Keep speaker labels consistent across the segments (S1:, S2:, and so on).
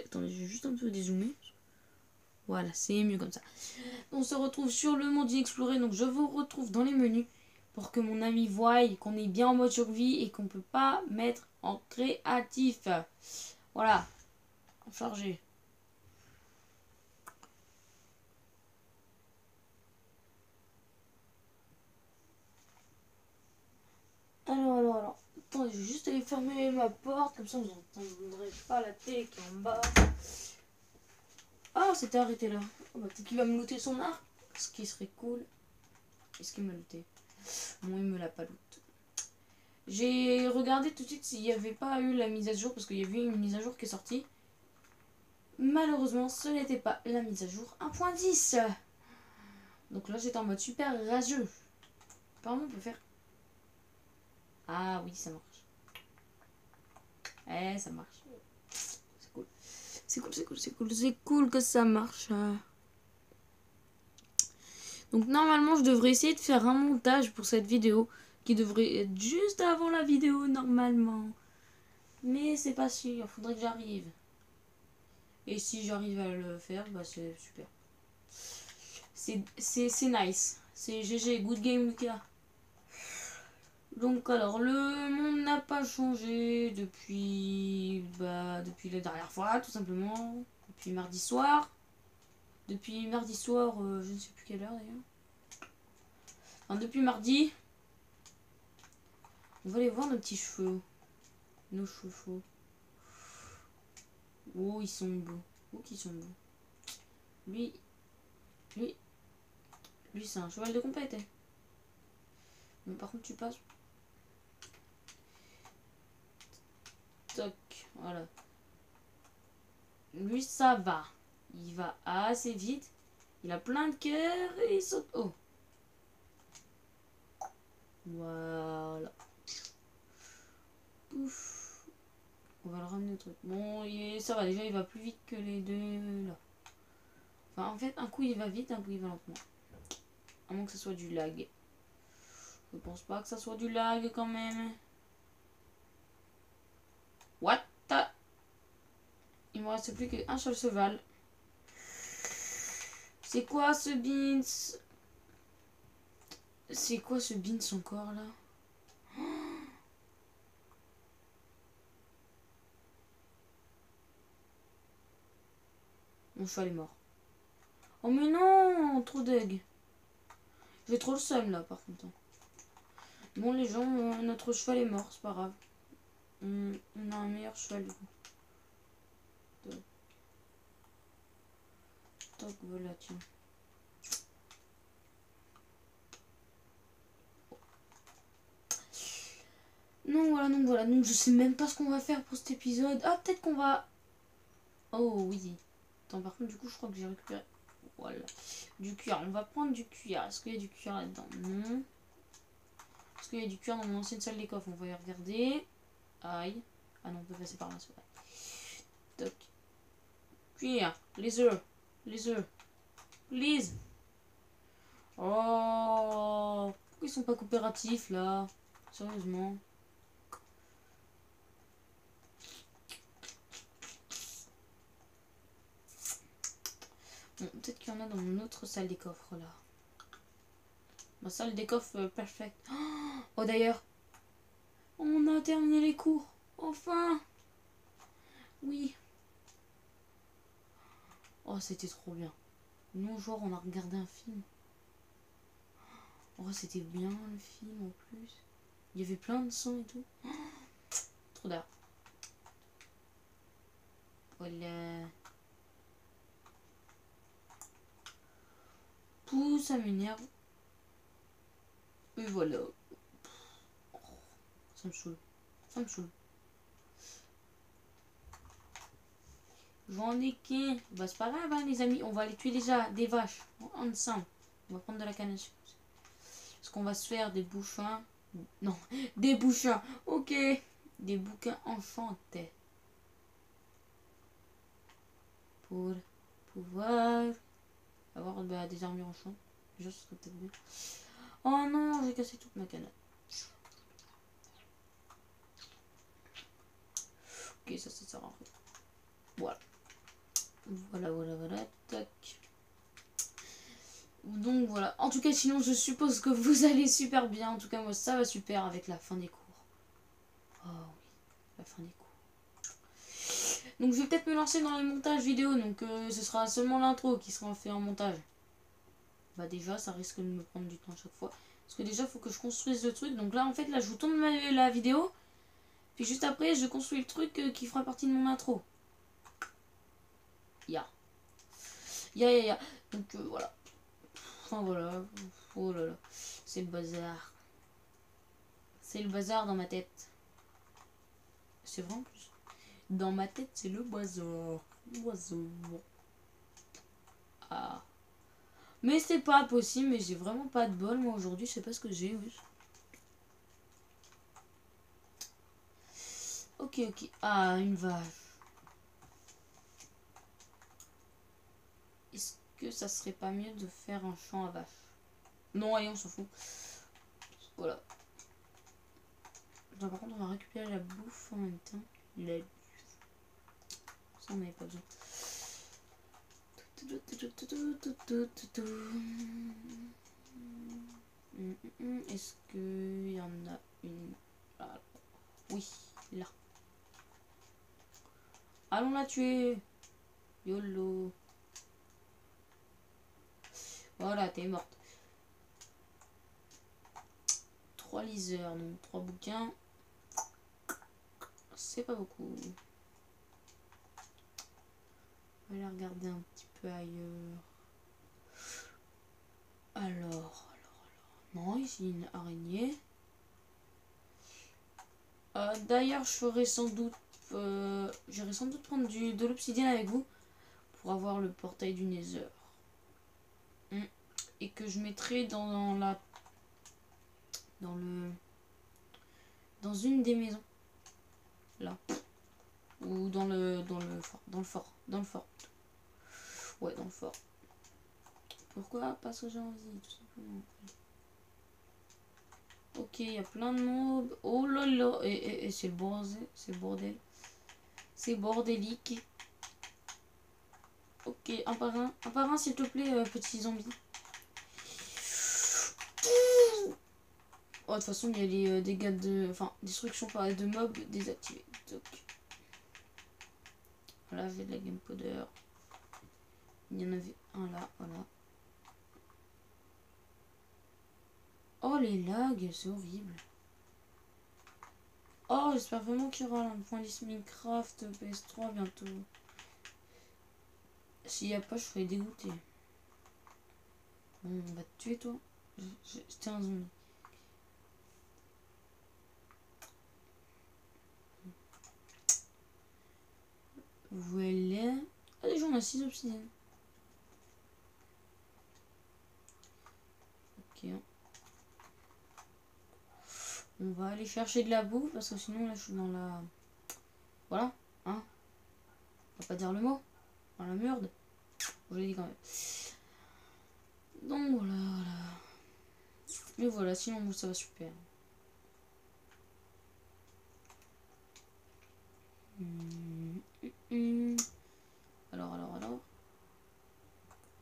S1: Attendez, je vais juste un peu dézoomer. Voilà, c'est mieux comme ça. On se retrouve sur le monde inexploré. Donc je vous retrouve dans les menus pour que mon ami voie qu'on est bien en mode survie et qu'on peut pas mettre en créatif. Voilà. Chargé. Alors. Attendez, je vais juste aller fermer ma porte. Comme ça, vous n'entendrez pas la télé qui est en bas. Ah, c'était arrêté là. Oh, bah, peut-être qu'il va me looter son arc. Ce qui serait cool. Est-ce qu'il m'a looté? Bon, il me l'a pas looté. J'ai regardé tout de suite s'il n'y avait pas eu la mise à jour. Parce qu'il y avait une mise à jour qui est sortie. Malheureusement, ce n'était pas la mise à jour 1.10. Donc là, j'étais en mode super rageux. Apparemment, on peut faire... Ah oui, ça marche. Ça marche. C'est cool. C'est cool que ça marche. Donc normalement, je devrais essayer de faire un montage pour cette vidéo. Qui devrait être juste avant la vidéo, normalement. Mais c'est pas sûr, il faudrait que j'arrive. Et si j'arrive à le faire, bah c'est super. C'est nice. C'est GG, good game Lucas. Donc alors, le monde n'a pas changé depuis la dernière fois, tout simplement. Depuis mardi soir. Je ne sais plus quelle heure d'ailleurs. Enfin, depuis mardi. On va aller voir nos petits cheveux. Nos chevaux. Oh, ils sont beaux. Oh, qu'ils sont beaux. Lui, c'est un cheval de compète. Hein. Bon, par contre, tu passes. Toc, voilà. Lui, ça va. Il va assez vite. Il a plein de cœur et il saute. Oh. Voilà. Ouf. On va le ramener au truc. Bon, ça va. Déjà, il va plus vite que les deux là. Enfin, en fait, un coup, il va vite, un coup, il va lentement. À moins que ce soit du lag. Je pense pas que ça soit du lag quand même. What? Il me reste plus qu'un seul cheval. C'est quoi ce beans? C'est quoi ce beans encore là? Mon cheval est mort. Oh mais non, trop deg. J'ai trop le seum là par contre. Bon les gens, notre cheval est mort, c'est pas grave. On a un meilleur cheval du coup. Toc. Toc, voilà, tiens. Non, voilà, donc je sais même pas ce qu'on va faire pour cet épisode. Ah, peut-être qu'on va... Oh oui. Attends, par contre, du coup, je crois que j'ai récupéré... Voilà. Du cuir, on va prendre du cuir. Est-ce qu'il y a du cuir là-dedans? Non. Est-ce qu'il y a du cuir dans mon ancienne salle des coffres? On va y regarder. Aïe. Ah non, on peut passer par là, c'est vrai. Toc. Cuir. Les œufs. Please. Oh. Pourquoi ils sont pas coopératifs là? Sérieusement. Bon, peut-être qu'il y en a dans mon autre salle des coffres là. Ma salle des coffres parfaite. Oh d'ailleurs, on a terminé les cours. Enfin. Oui. Oh, c'était trop bien. Nous, genre, on a regardé un film. Oh, c'était bien le film en plus. Il y avait plein de sang et tout. Trop d'art. Voilà. Tout ça m'énerve. Et voilà. Oh, ça me saoule. J'en ai qu'un. Bah, c'est pas grave, hein, les amis. On va aller tuer déjà des vaches ensemble. On va prendre de la canne à sucre. Est-ce qu'on va se faire des bouchons? Non, des bouchons. Ok. Des bouquins enchantés. Pour pouvoir avoir des armures enchantes. Déjà, ce serait peut-être bien. Oh non, j'ai cassé toute ma canne. Ok, ça sert à rien. Voilà. En tout cas, sinon, je suppose que vous allez super bien. En tout cas, moi, ça va super avec la fin des cours. Oh oui, la fin des cours. Donc, je vais peut-être me lancer dans les montages vidéo. Donc, ce sera seulement l'intro qui sera fait en montage. Bah, déjà, ça risque de me prendre du temps à chaque fois. Parce que déjà, il faut que je construise le truc. Donc là, en fait, là, je vous tourne la vidéo. Puis juste après, je construis le truc qui fera partie de mon intro. Ya. Ya. Donc, voilà. Enfin, voilà. Oh là là. C'est le bazar. C'est le bazar dans ma tête. C'est vrai en plus. Dans ma tête, c'est le bazar. Oiseau. Ah. Mais c'est pas possible, mais j'ai vraiment pas de bol. Moi aujourd'hui, je sais pas ce que j'ai. Oui. Ok. Ah, une vache. Est-ce que ça serait pas mieux de faire un champ à vache? Non, allez, on s'en fout. Voilà. Par contre, on va récupérer la bouffe en même temps. La bouffe. Ça, on n'avait pas besoin. Est-ce qu'il y en a une? Ah, oui, là. Allons la tuer. YOLO. Voilà, t'es morte. 3 liseurs, donc 3 bouquins. C'est pas beaucoup. On va aller regarder un petit peu ailleurs. Alors. Non, ici une araignée. D'ailleurs, je ferai sans doute. J'irai sans doute prendre de l'obsidienne avec vous pour avoir le portail du Nether. Et que je mettrai dans une des maisons. Là. Ou dans le fort. Ouais, dans le fort. Pourquoi? Parce que j'ai envie, tout simplement. Ok, il y a plein de mobs. Oh là là. Et c'est le bordel. C'est le bordel. C'est bordélique. Ok, un par un, s'il te plaît, petit zombie. Oh, de toute façon, il y a les dégâts de. Enfin, destruction par de mobs désactivés. Donc. Voilà, j'ai de la game powder. Il y en avait un là, voilà. Oh, les lags, c'est horrible. Oh, j'espère vraiment qu'il y aura un point liste Minecraft PS3 bientôt. S'il n'y a pas, je serais dégoûté. Bon, on va te tuer, toi. J'étais un zombie. Voilà. Ah, déjà, on a 6 obsidiennes. Ok. On va aller chercher de la bouffe parce que sinon, là, je suis dans la. Voilà. Hein. On va pas dire le mot. Dans la merde. Je l'ai dit quand même. Donc, voilà. Mais voilà, sinon, ça va super. Alors.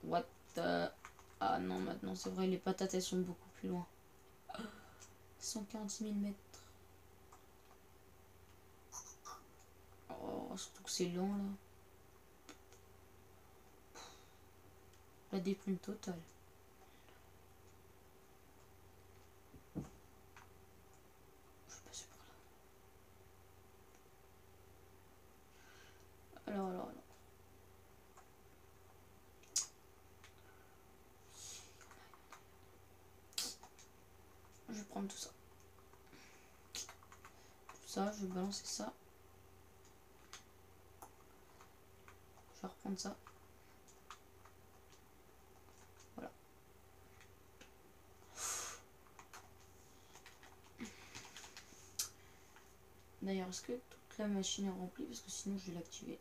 S1: What the... Ah non, maintenant, c'est vrai, les patates, elles sont beaucoup plus loin. 146 000 mètres. Oh, surtout que c'est lent, là. La déprime totale. Je vais passer par là. Alors. Je vais prendre tout ça. Je vais balancer ça. Je vais reprendre ça. Voilà. D'ailleurs, est-ce que toute la machine est remplie? Parce que sinon, je vais l'activer.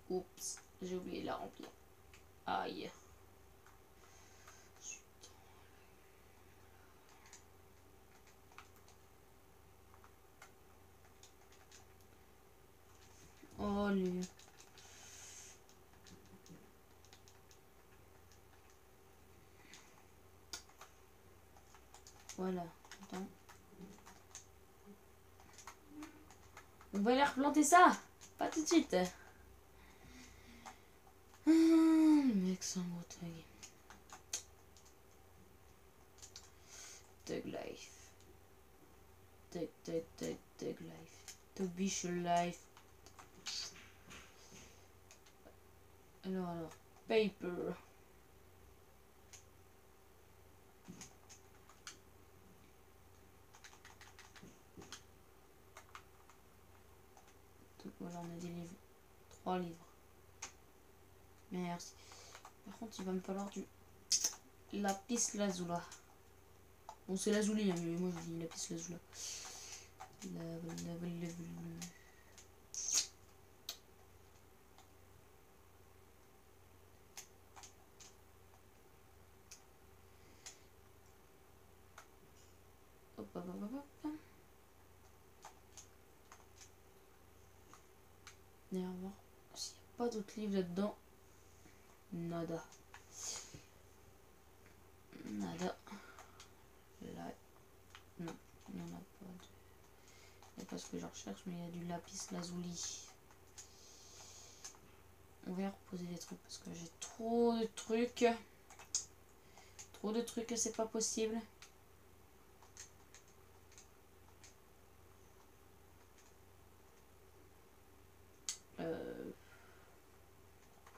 S1: Oups, j'ai oublié de la remplir. Aïe. Oh, les... Voilà. Attends. On va aller replanter ça. Pas tout de suite. Le mec, c'est un gros tag. Tag life. Tag life. Tag biche life. Alors. Paper. Donc voilà, on a des livres. 3 livres. Merci. Par contre, il va me falloir du lapis lazuli. Bon, c'est lazuli, hein, mais moi je dis lapis lazuli. Hop, hop, hop, hop, hop. D'ailleurs, voir s'il n'y a pas d'autres livres là-dedans. Nada. Nada. Là. Non, il n'y en a pas de. Il n'y a pas ce que je recherche, mais il y a du lapis lazuli. On va reposer des trucs parce que j'ai trop de trucs. Trop de trucs, c'est pas possible.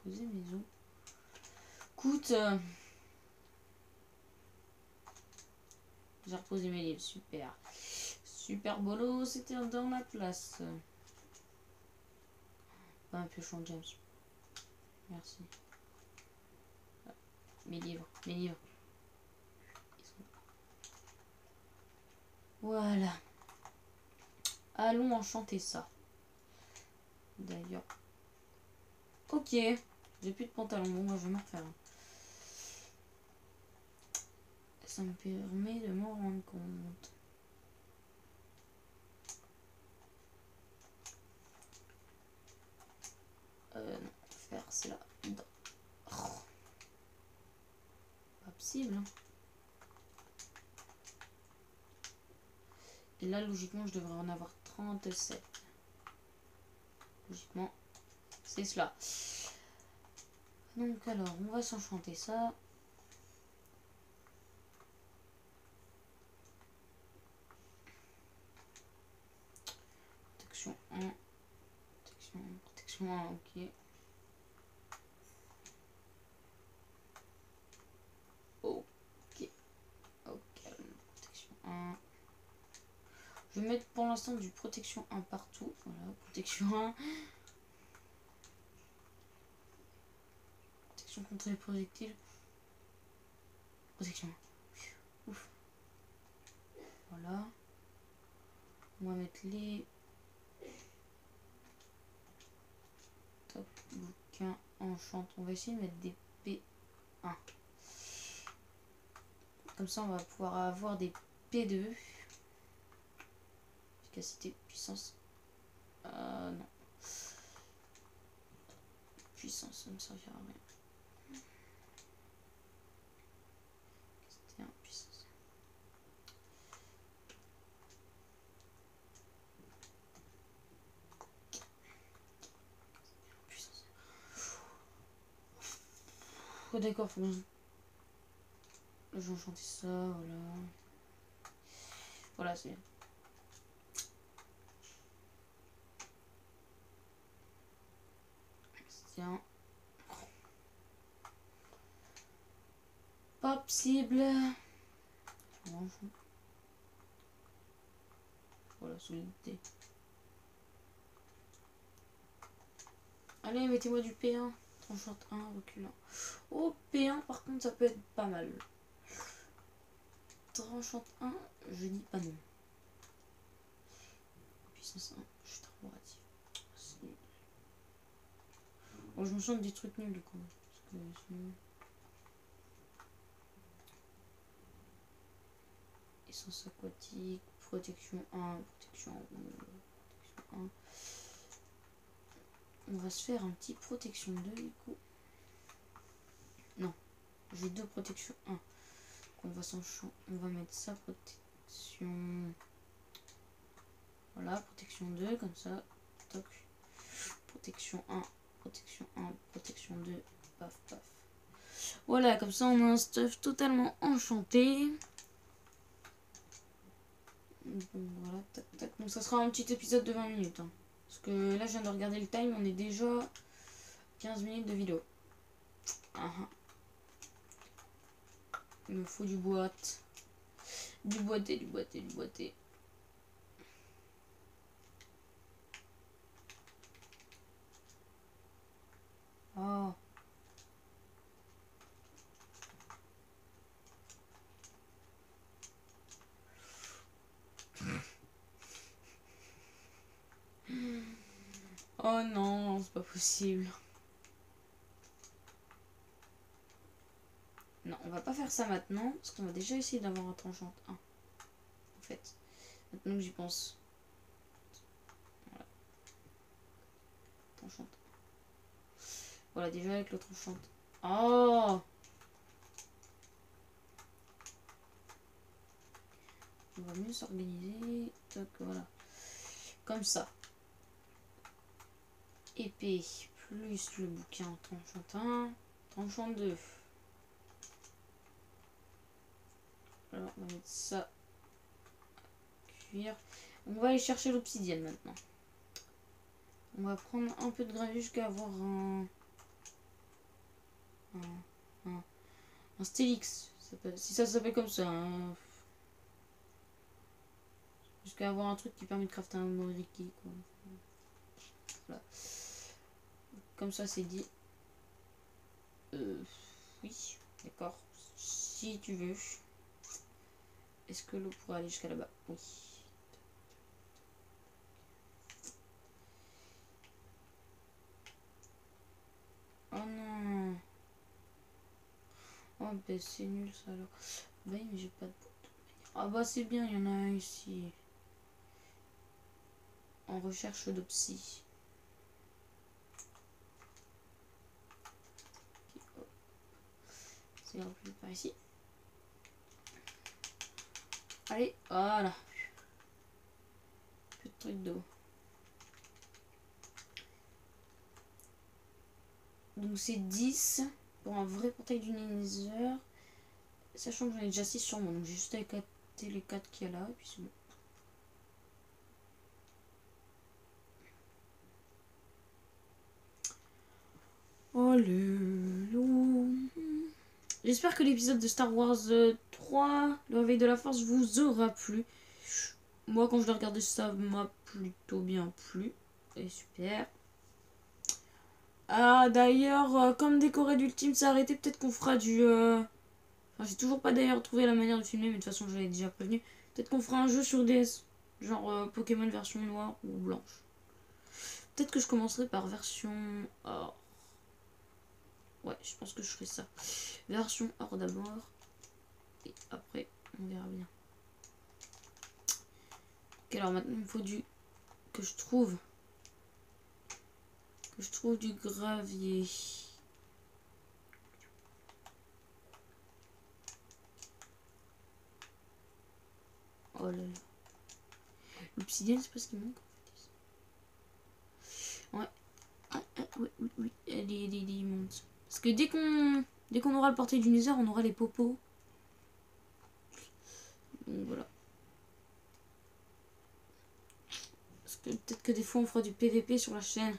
S1: Poser mes os. Écoute. J'ai reposé mes livres, super. Super bolo, c'était dans la place. Pas un piochon James. Merci. Mes livres, mes livres. Voilà. Allons enchanter ça. D'ailleurs. Ok. J'ai plus de pantalon. Bon, moi je vais m'en refaire un. Ça me permet de m'en rendre compte. Non. Faire, c'est là. Oh. Pas possible. Hein. Et là, logiquement, je devrais en avoir 37. Logiquement, c'est cela. Donc, alors, on va s'enchanter ça. Protection 1. Protection 1, ok. Ok. Ok. Protection 1. Je vais mettre pour l'instant du protection 1 partout. Voilà, protection 1. Protection contre les projectiles. Protection 1. Ouf. Voilà. On va mettre les top bouquins enchant. On va essayer de mettre des P1. Comme ça, on va pouvoir avoir des P2. Efficacité, puissance. Non. Puissance, ça ne me servira à rien. C'était un puissance. Puissance. Oh, d'accord, faut bien. Je vais enchanter ça, voilà. Voilà, c'est bien. Tiens. Pas possible. Voilà, solidité. Allez, mettez-moi du P1. Tranchante 1, reculant. Oh, P1, par contre, ça peut être pas mal. Tranchante 1, je dis pas non. Puissance 1, chute arborative. Bon, je me sens des trucs nuls, du coup. Parce que sinon... Essence aquatique, protection 1, protection 1. On va se faire un petit protection 2 du coup. Non, j'ai 2 protections 1. Donc on va on va mettre ça, protection. Voilà, protection 2, comme ça. Toc. Protection 1, protection 1, protection 2. Paf, paf. Voilà, comme ça on a un stuff totalement enchanté. Bon, voilà, tac, tac. Donc ça sera un petit épisode de 20 minutes. Hein. Parce que là, je viens de regarder le time, on est déjà 15 minutes de vidéo. Il me faut du boîte. Du boîté, du boîté, du boîté. Oh. Oh non, c'est pas possible. Non, on va pas faire ça maintenant, parce qu'on va déjà essayer d'avoir un tranchant 1. En fait, maintenant que j'y pense. Voilà. Tranchant 1. Voilà, déjà avec le tranchant. Oh! On va mieux s'organiser. Toc, voilà. Comme ça. Épée plus le bouquin tranchant 1. Tranchant 2. Alors, on va mettre ça. Cuir. On va aller chercher l'obsidienne maintenant. On va prendre un peu de gravier jusqu'à avoir un stélix. Si ça s'appelle comme ça. Hein. Jusqu'à avoir un truc qui permet de crafter un moriki. Voilà. Comme ça, c'est dit. Oui, d'accord. Si tu veux. Est-ce que l'eau pourrait aller jusqu'à là-bas? Oui. Oh non. Oh ben c'est nul ça alors. Bah oui, mais j'ai pas de boîte. Ah bah c'est bien, il y en a un ici. En recherche d'opsie. C'est rempli par ici. Allez, voilà. Plus de trucs d'eau. Donc c'est 10 pour un vrai portail du Nether. Sachant que j'en ai déjà 6 sur moi. Donc j'ai juste à éclater les 4 qu'il y a là. Et puis c'est bon. Oh le loup. J'espère que l'épisode de Star Wars 3, le réveil de la force, vous aura plu. Moi, quand je l'ai regardé, ça m'a plutôt bien plu. Et super. Ah, d'ailleurs, comme décoré d'Ultime s'est arrêté, peut-être qu'on fera du... Enfin, j'ai toujours pas d'ailleurs trouvé la manière de filmer, mais de toute façon, j'avais déjà prévenu. Peut-être qu'on fera un jeu sur DS. Genre Pokémon version noire ou blanche. Peut-être que je commencerai par version or. Ouais, je pense que je ferai ça. Version or d'abord. Et après, on verra bien. Ok, alors maintenant, il me faut du... Que je trouve du gravier. Oh là là. L'obsidienne, c'est pas ce qui manque en fait. Ouais. Oui. Elle est immonde. Parce que dès qu'on aura le portail du Nether, on aura les popos. Donc voilà. Parce que peut-être que des fois on fera du PVP sur la chaîne.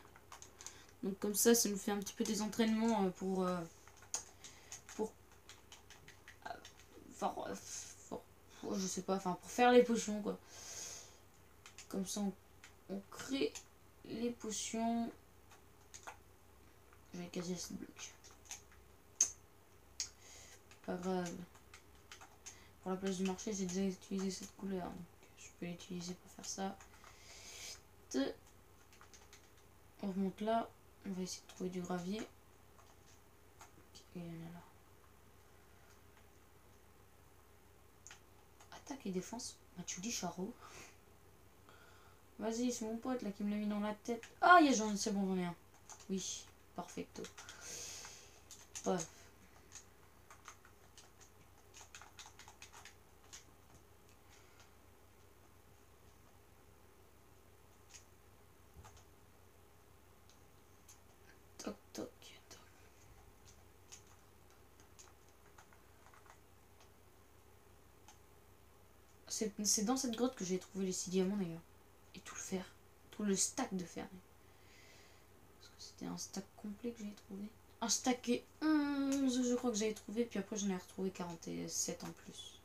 S1: Donc comme ça nous fait un petit peu des entraînements pour je sais pas, enfin pour faire les potions quoi. Comme ça on crée les potions. J'avais quasi assez de blocs. Pas grave. Pour la place du marché, j'ai déjà utilisé cette couleur. Donc je peux l'utiliser pour faire ça. On remonte là. On va essayer de trouver du gravier. Il y en a là. Attaque et défense. Ah, tu dis Charo. Vas-y, c'est mon pote là qui me l'a mis dans la tête. Ah, c'est bon, j'en ai un. Oui, perfecto. Ouais. C'est dans cette grotte que j'ai trouvé les 6 diamants d'ailleurs. Et tout le fer. Tout le stack de fer. Parce que c'était un stack complet que j'ai trouvé. Un stack et 11 je crois que j'avais trouvé. Puis après j'en ai retrouvé 47 en plus.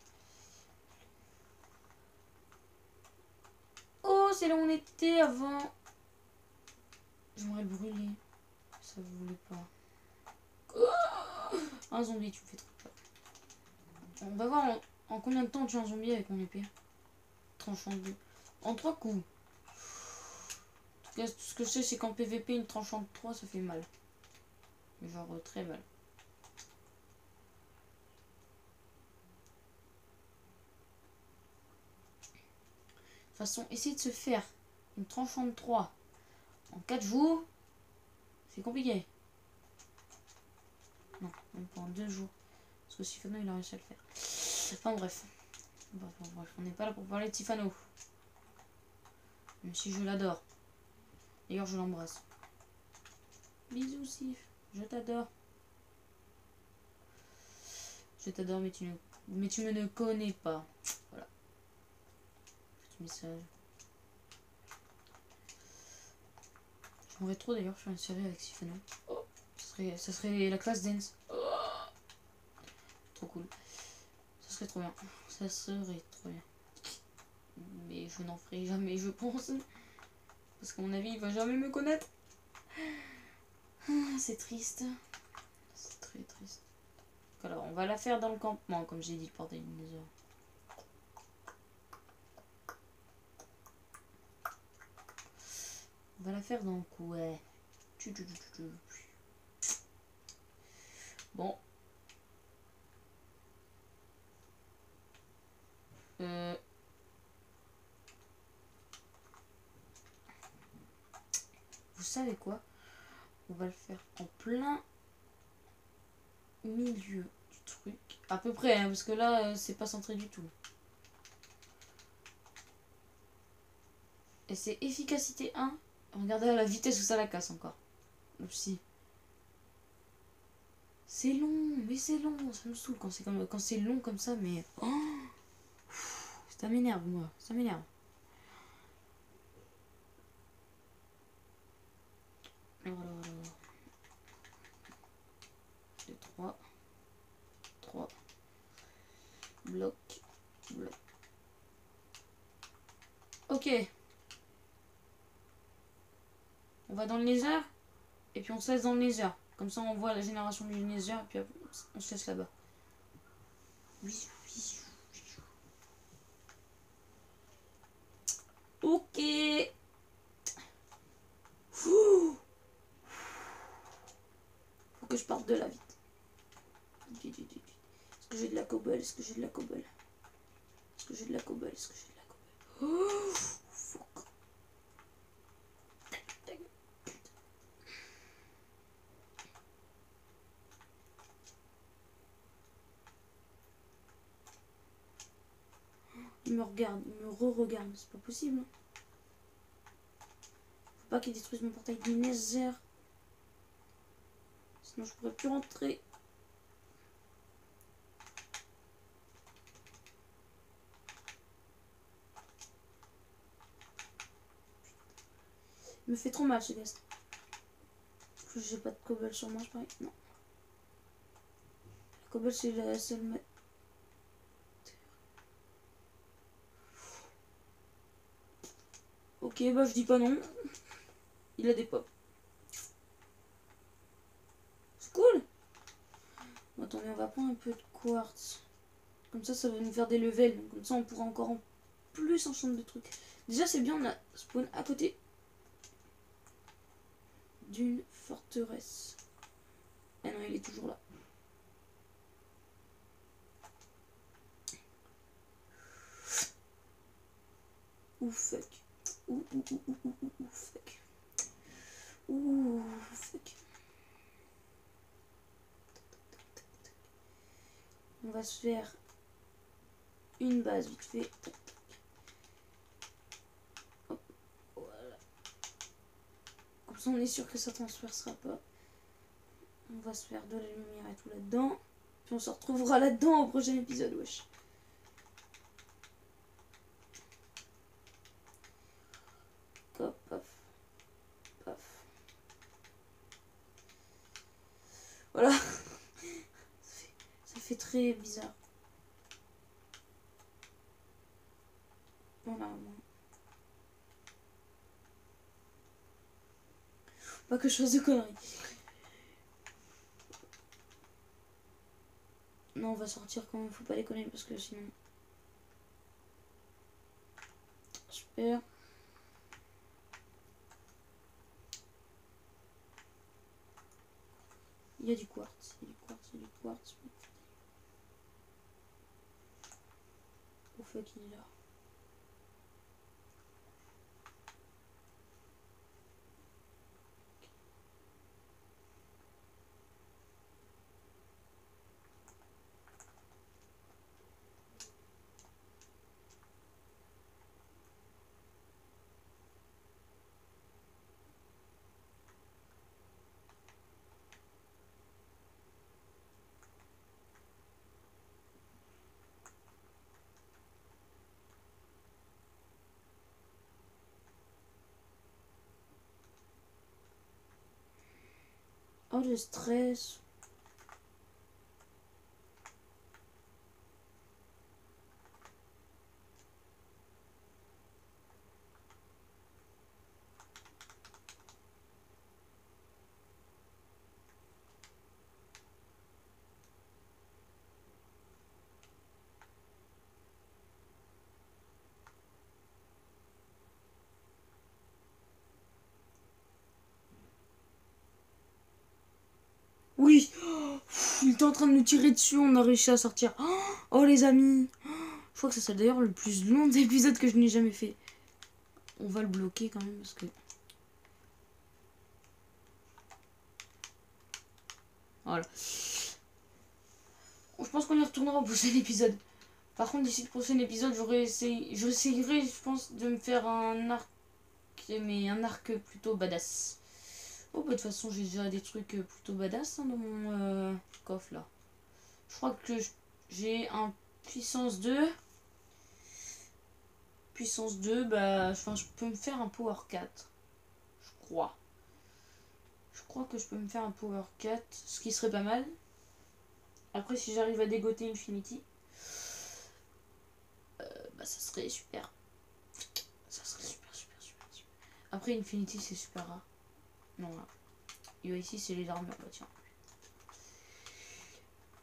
S1: Oh, c'est là où on était avant. J'aimerais le brûler. Ça vous voulait pas. Oh, un zombie, tu me fais trop peur. On va voir en combien de temps on tue un zombie avec mon épée. Tranchant de deux. En 3 coups. En tout cas, tout ce que je sais, c'est qu'en PVP, une tranchant de 3, ça fait mal. Genre très mal. De toute façon, essayer de se faire une tranchant de 3 en 4 jours, c'est compliqué. Non, même pas en 2 jours. Parce que Sifano, il a réussi à le faire. Enfin bref. Bref, on n'est pas là pour parler de Sifano. Même si je l'adore. D'ailleurs, je l'embrasse. Bisous, Sif. Je t'adore. Je t'adore, mais tu me ne connais pas. Voilà. Petit message. J'aimerais trop d'ailleurs faire une série avec Sifano. Oh, ça serait la classe dance. Oh, trop cool. Ça serait trop bien. Ça serait trop bien. Mais je n'en ferai jamais, je pense. Parce qu'à mon avis, il va jamais me connaître. C'est triste. C'est très triste. Alors, on va la faire dans le campement, comme j'ai dit, le portail du Nether. On va la faire dans le coup, ouais. Bon. Vous savez quoi? On va le faire en plein milieu du truc. À peu près, hein, parce que là, c'est pas centré du tout. Et c'est efficacité 1. Regardez à la vitesse où ça la casse encore. Si. C'est long, mais c'est long. Ça me saoule quand c'est long comme ça, mais... Oh, ça m'énerve, moi. Ça m'énerve. Alors. 2, 3. 3. Bloc. Ok. On va dans le Nether. Et puis on se laisse dans le Nether. Comme ça on voit la génération du Nether. Et puis on se laisse là-bas. Ok. Faut que je parte de là vite. Est-ce que j'ai de la cobble? Est-ce que j'ai de la cobble? Est-ce que j'ai de la cobble? Est-ce que j'ai de la cobble? Oh, fuck. Il me regarde, il me re-regarde, c'est pas possible. Faut pas qu'il détruise mon portail du Nether. Sinon je pourrais plus rentrer. Il me fait trop mal ce gaz. En plus j'ai pas de cobble sur moi, je parie. Non. La cobble c'est la seule... Ok, bah je dis pas non. Il a des pops. C'est cool. Bon, attendez, on va prendre un peu de quartz. Comme ça va nous faire des levels. Donc, comme ça, on pourra encore en plus enchanter de trucs. Déjà, c'est bien, on a spawn à côté d'une forteresse. Ah non, il est toujours là. Ouh, fuck. Ouh, fuck. Ouh, fuck. On va se faire une base vite fait. Hop, voilà. Comme ça, on est sûr que ça transpercera pas. On va se faire de la lumière et tout là-dedans. Puis on se retrouvera là-dedans au prochain épisode, wesh. Voilà. Ça fait très bizarre. Voilà. Pas que je fasse de conneries. Non, on va sortir quand même, faut pas déconner parce que sinon... Super. Il y a du quartz, il y a du quartz, il y a du quartz. Au fait, il est là. Oh, le stress. Oui. Il était en train de nous tirer dessus, on a réussi à sortir. Oh les amis. Je crois que c'est d'ailleurs le plus long d'épisode que je n'ai jamais fait. On va le bloquer quand même parce que... Voilà. Je pense qu'on y retournera au prochain épisode. Par contre, d'ici le prochain épisode, j'essayerai, je pense, de me faire un arc, mais un arc plutôt badass. Oh, bah, de toute façon, j'ai déjà des trucs plutôt badass dans mon coffre là. Je crois que j'ai un puissance 2. Puissance 2, bah, enfin, je peux me faire un power 4. Je crois. Je crois que je peux me faire un power 4, ce qui serait pas mal. Après, si j'arrive à dégoter Infinity, bah, ça serait super. Ça serait super. Après, Infinity, c'est super rare. Non, là. Et ici, c'est les armures, bah, tiens.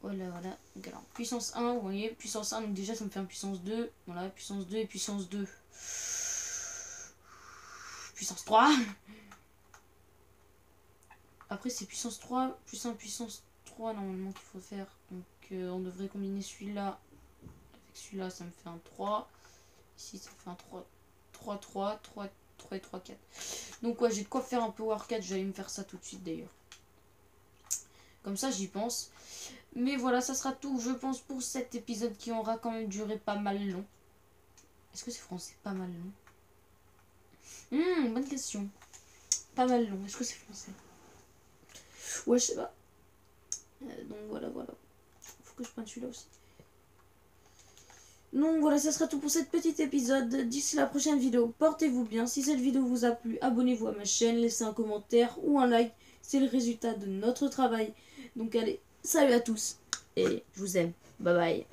S1: Voilà. Donc, alors, puissance 1, vous voyez, puissance 1, donc déjà, ça me fait un puissance 2. Voilà, puissance 2 et puissance 2. Puissance 3. Après, c'est puissance 3, plus 1, puissance 3, normalement, qu'il faut faire. Donc, on devrait combiner celui-là avec celui-là, ça me fait un 3. Ici, ça me fait un 3 et 3, 4. Donc, ouais, j'ai de quoi faire un power 4. J'allais me faire ça tout de suite, d'ailleurs. Comme ça, j'y pense. Mais voilà, ça sera tout, je pense, pour cet épisode qui aura quand même duré pas mal long. Est-ce que c'est français? Pas mal long. Bonne question. Pas mal long. Est-ce que c'est français? Ouais, je sais pas. Donc voilà. Faut que je prenne celui-là aussi. Donc voilà, ça sera tout pour cet petit épisode. D'ici la prochaine vidéo, portez-vous bien. Si cette vidéo vous a plu, abonnez-vous à ma chaîne, laissez un commentaire ou un like. C'est le résultat de notre travail. Donc allez, salut à tous. Et je vous aime. Bye bye.